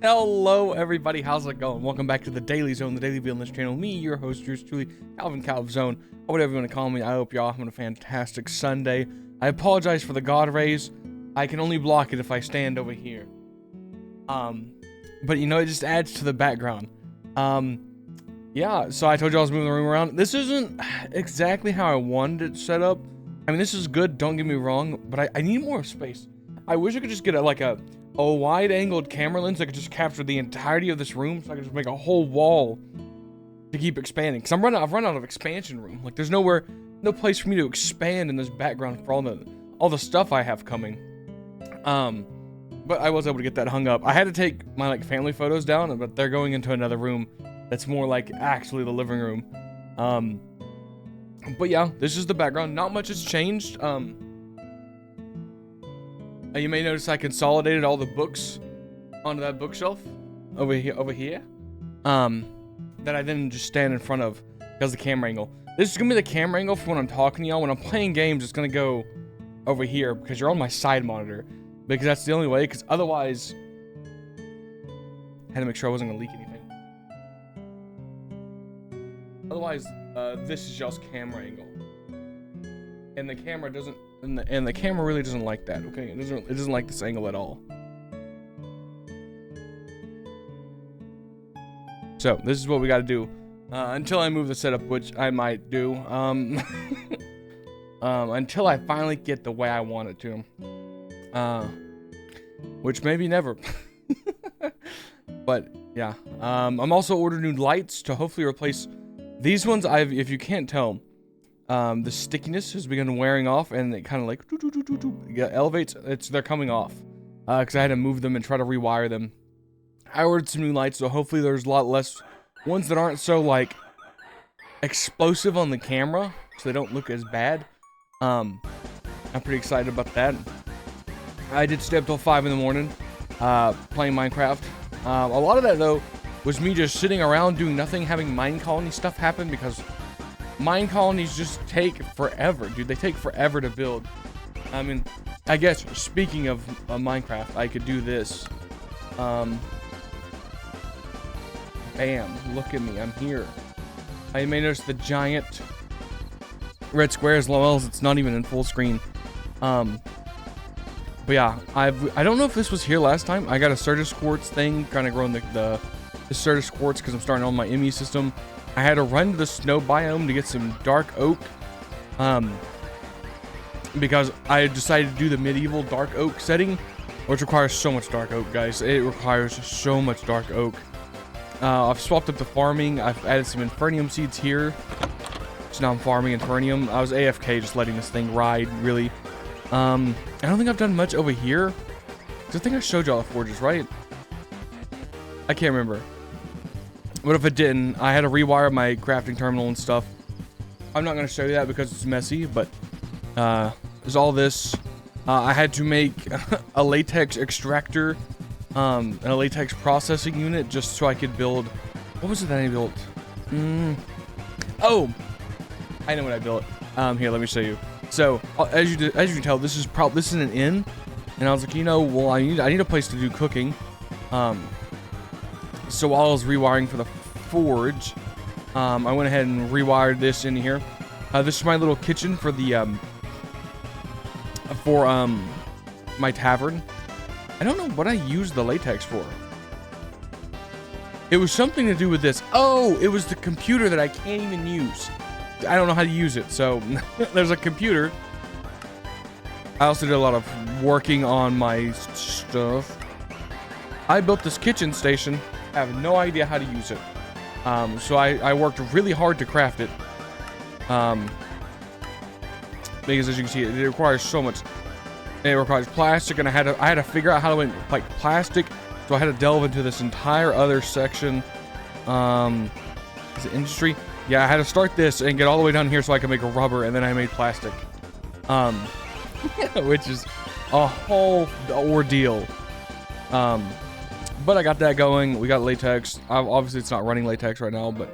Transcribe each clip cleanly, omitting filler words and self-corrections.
Hello, everybody. How's it going? Welcome back to the Daily Zone, the Daily View on this channel. Me, your host, yours truly, Calvin Calvzone, or whatever you want to call me. I hope y'all having a fantastic Sunday. I apologize for the God rays. I can only block it if I stand over here. But you know, it just adds to the background. Yeah, so I told you I was moving the room around. This isn't exactly how I wanted it set up. I mean, this is good, don't get me wrong, but I need more space. I wish I could just get a wide-angled camera lens that could just capture the entirety of this room, so I could just make a whole wall to keep expanding. Because I've run out of expansion room. Like, there's no place for me to expand in this background for all the stuff I have coming. But I was able to get that hung up. I had to take my family photos down, but they're going into another room that's more like actually the living room. But yeah, this is the background. Not much has changed. You may notice I consolidated all the books onto that bookshelf over here. That I then just stand in front of because of the camera angle. This is gonna be the camera angle for when I'm talking to y'all. When I'm playing games, it's gonna go over here because you're on my side monitor. Because that's the only way. Because otherwise, I had to make sure I wasn't gonna leak anything. Otherwise, this is y'all's camera angle, and the camera doesn't. And the camera really doesn't like that, okay? It doesn't like this angle at all. So this is what we got to do until I move the setup, which I might do. Until I finally get the way I want it to. Which maybe never. But yeah, I'm also ordering new lights to hopefully replace these ones. If you can't tell. The stickiness has begun wearing off, and it kind of like elevates. They're coming off because I had to move them and try to rewire them. I ordered some new lights, so hopefully there's a lot less ones that aren't so like explosive on the camera, so they don't look as bad. I'm pretty excited about that. I did stay up till 5 in the morning playing Minecraft. A lot of that though was me just sitting around doing nothing, having mine colony stuff happen because mine colonies just take forever, dude. They take forever to build. I mean, I guess speaking of Minecraft, I could do this. Bam, look at me, I'm here. I may notice the giant red squares, lol, it's not even in full screen. But yeah, I don't know if this was here last time. I got a Certus Quartz thing, kind of growing the Certus Quartz because I'm starting on my ME system. I had to run to the snow biome to get some dark oak, because I decided to do the medieval dark oak setting, which requires so much dark oak, guys. It requires so much dark oak. I've swapped up the farming. I've added some Infernium seeds here, so now I'm farming Infernium. I was AFK just letting this thing ride, really. I don't think I've done much over here. I think I showed y'all the forges, right? I can't remember. But if it didn't, I had to rewire my crafting terminal and stuff. I'm not going to show you that because it's messy, but there's all this. I had to make a latex extractor and a latex processing unit just so I could build. What was it that I built? Oh, I know what I built. Here, let me show you. So as you can tell, this is an inn, and I was like, you know, well, I need a place to do cooking. So while I was rewiring for the forge, I went ahead and rewired this in here. This is my little kitchen for the my tavern. I don't know what I used the latex for. It was something to do with this. Oh, it was the computer that I can't even use. I don't know how to use it. So there's a computer. I also did a lot of working on my stuff. I built this kitchen station. I have no idea how to use it. So I worked really hard to craft it. Because as you can see, it requires so much. It requires plastic, and I had to figure out how to make like plastic. So I had to delve into this entire other section. Is it industry? Yeah, I had to start this and get all the way down here so I could make a rubber, and then I made plastic. Which is a whole ordeal. But I got that going. We got latex. Obviously, it's not running latex right now, but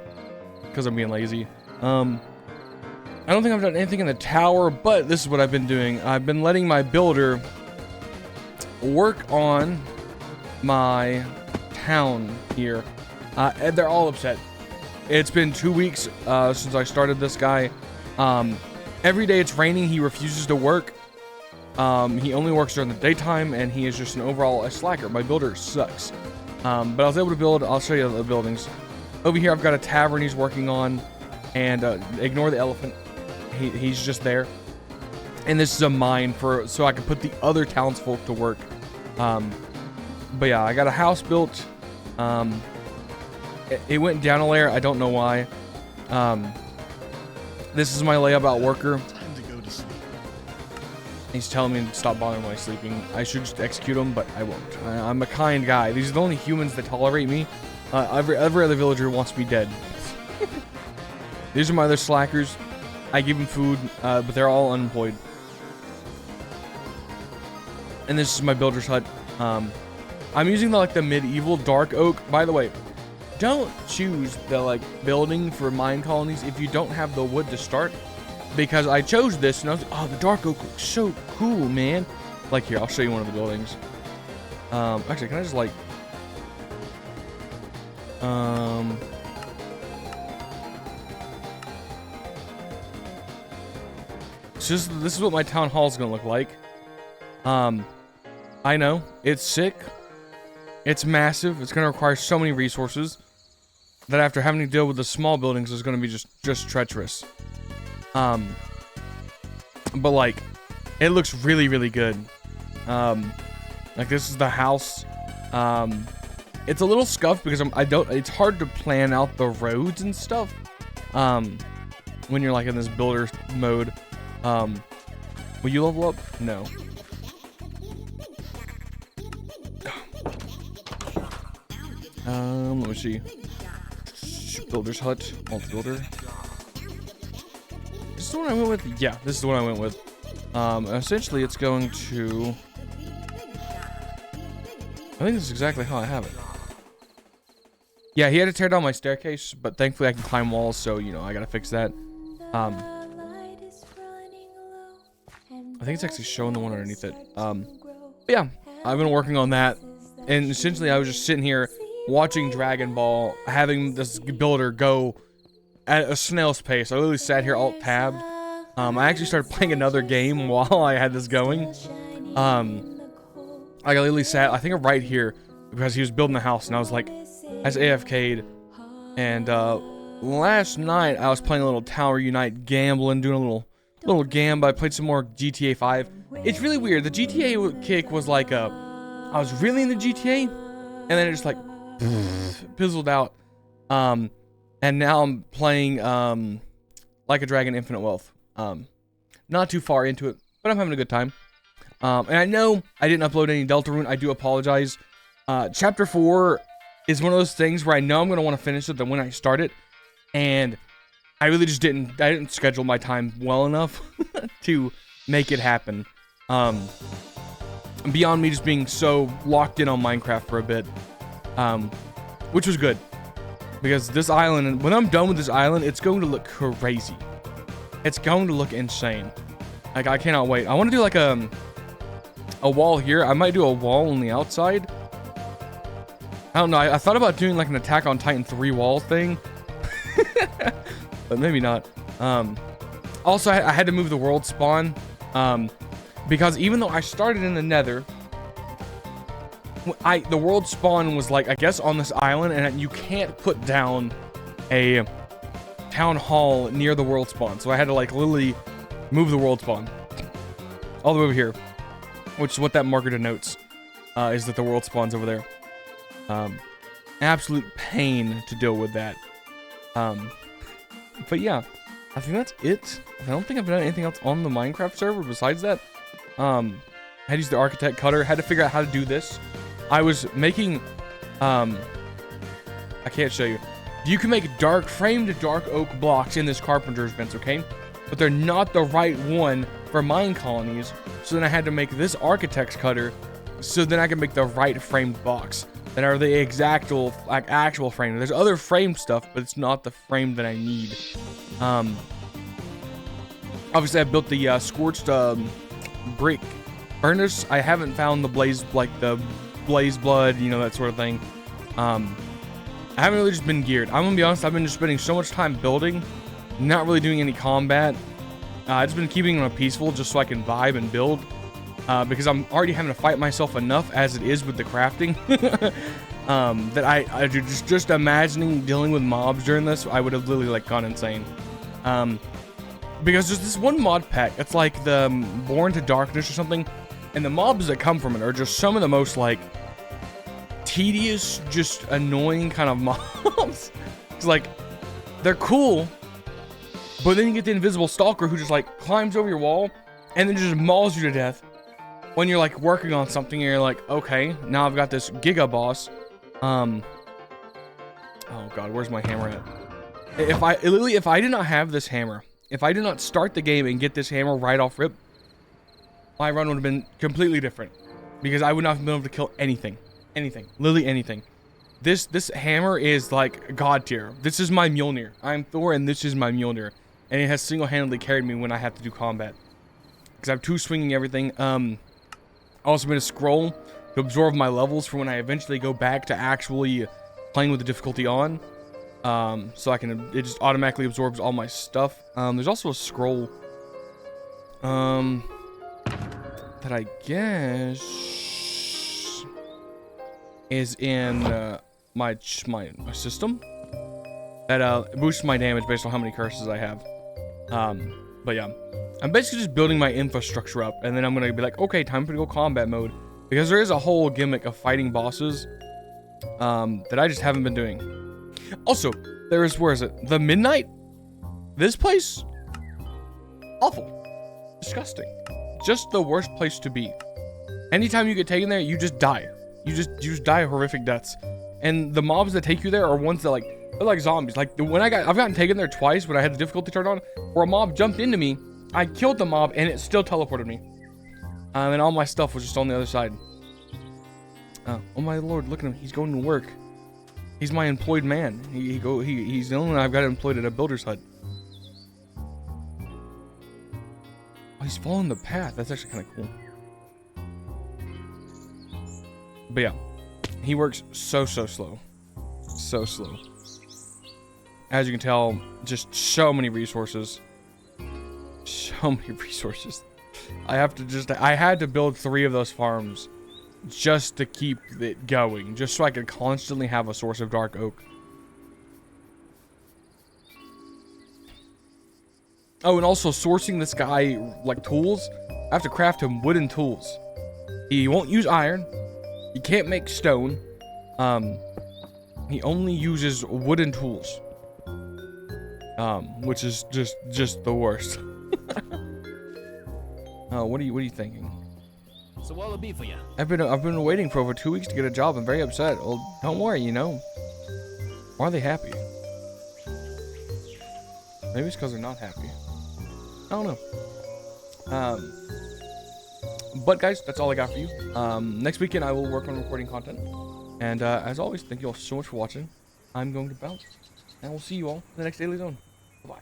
because I'm being lazy. I don't think I've done anything in the tower, but this is what I've been doing. I've been letting my builder work on my town here, and they're all upset. It's been 2 weeks since I started this guy. Every day it's raining. He refuses to work. He only works during the daytime, and he is just an overall a slacker. My builder sucks. But I was able to build. I'll show you the buildings. Over here, I've got a tavern he's working on, and ignore the elephant. He's just there. And this is a mine so I can put the other townsfolk to work. But yeah, I got a house built. It went down a layer. I don't know why. This is my layabout worker. Time to go to sleep. He's telling me to stop bothering while sleeping. I should just execute him, but I won't. I'm a kind guy. These are the only humans that tolerate me. Every other villager wants me dead. These are my other slackers. I give them food, but they're all unemployed. And this is my builder's hut. I'm using the medieval dark oak. By the way, don't choose the building for mine colonies if you don't have the wood to start, because I chose this and I was like, oh, the dark oak looks so cool, man. Here, I'll show you one of the buildings. Actually, can I just so this is what my town hall is gonna look like. I know it's sick. It's massive. It's gonna require so many resources that after having to deal with the small buildings is gonna be just treacherous. But it looks really, really good. This is the house. It's a little scuffed because it's hard to plan out the roads and stuff. When you're in this builder mode. Will you level up? No. Let me see. Builder's hut, multi-builder. This is the one I went with? Yeah, this is the one I went with. Essentially it's going to... I think this is exactly how I have it. Yeah, he had to tear down my staircase, but thankfully I can climb walls, so, I gotta fix that. I think it's actually showing the one underneath it. But yeah, I've been working on that. And essentially I was just sitting here watching Dragon Ball, having this builder go at a snail's pace. I literally sat here alt-tabbed. I actually started playing another game while I had this going. I literally sat, I think right here, because he was building the house, and I was I was AFK'd. And last night I was playing a little Tower Unite, gambling, doing a little gamble. I played some more GTA 5. It's really weird. The GTA kick was I was really in the GTA, and then it just fizzled out. And now I'm playing Like a Dragon Infinite Wealth. Not too far into it, but I'm having a good time. And I know I didn't upload any Deltarune. I do apologize. Chapter 4 is one of those things where I know I'm going to want to finish it when I start it, and I really just didn't schedule my time well enough to make it happen. Beyond me just being so locked in on Minecraft for a bit, which was good, because this island, and when I'm done with this island, it's going to look crazy. It's going to look insane. I cannot wait. I want to do a wall here. I might do a wall on the outside. I don't know. I thought about doing an Attack on Titan 3 wall thing, but maybe not. Also, I had to move the world spawn, because even though I started in the Nether, the world spawn was I guess on this island, and you can't put down a town hall near the world spawn. So I had to literally move the world spawn all the way over here, which is what that marker denotes, is that the world spawn's over there. Absolute pain to deal with that. But yeah, I think that's it. I don't think I've done anything else on the Minecraft server besides that. I had to use the architect cutter, had to figure out how to do this. I was making, I can't show you. You can make dark framed dark oak blocks in this carpenter's bench, okay? But they're not the right one for mine colonies. So then I had to make this architect's cutter, so then I can make the right framed box that are the actual frame. There's other frame stuff, but it's not the frame that I need. Obviously I built the scorched brick furnace. I haven't found the blaze blood, that sort of thing. I haven't really just been geared. I'm gonna be honest, I've been just spending so much time building, not really doing any combat. I've just been keeping them peaceful just so I can vibe and build, because I'm already having to fight myself enough as it is with the crafting. That I just imagining dealing with mobs during this, I would have literally like gone insane. Because there's this one mod pack, it's like the Born to Darkness or something, and the mobs that come from it are just some of the most like tedious, just annoying kind of mobs. It's like, they're cool, but then you get the invisible stalker who just like climbs over your wall and then just mauls you to death when you're like working on something and you're like, okay, now I've got this giga boss. Oh god, where's my hammer at? If I did not have this hammer, if I did not start the game and get this hammer right off rip, my run would have been completely different, because I would not have been able to kill anything. Literally anything. This hammer is like god tier. This is my Mjolnir. I'm Thor and this is my Mjolnir, and it has single-handedly carried me when I have to do combat, because I have 2 swinging everything. I also made a scroll to absorb my levels for when I eventually go back to actually playing with the difficulty on, so it just automatically absorbs all my stuff. There's also a scroll that I guess is in my system that boosts my damage based on how many curses I have. But yeah, I'm basically just building my infrastructure up, and then I'm gonna be like, okay, time for to go combat mode, because there is a whole gimmick of fighting bosses that I just haven't been doing. Also, there is, where is it? The Midnight? This place? Awful. Disgusting. Just the worst place to be. Anytime you get taken there, you just die. You just die horrific deaths. And the mobs that take you there are ones that they're like zombies. Like when I've gotten taken there twice when I had the difficulty turned on, where a mob jumped into me, I killed the mob and it still teleported me. And all my stuff was just on the other side. Oh my lord, look at him. He's going to work. He's my employed man. He's the only one I've got employed at a builder's hut. Oh, he's following the path. That's actually kind of cool. But yeah, he works so slow. So slow. As you can tell, just so many resources. So many resources. I had to build 3 of those farms just to keep it going, just so I could constantly have a source of dark oak. Oh, and also sourcing this guy like tools, I have to craft him wooden tools. He won't use iron. He can't make stone. He only uses wooden tools. Which is just the worst. Oh, what are you thinking? So what'll it be for you? I've been waiting for over 2 weeks to get a job. I'm very upset. Well, don't worry, you know. Why are they happy? Maybe it's because they're not happy. I don't know. But guys, that's all I got for you. Next weekend I will work on recording content. And as always, thank you all so much for watching. I'm going to bounce. And we'll see you all in the next Daily Zone. Bye-bye.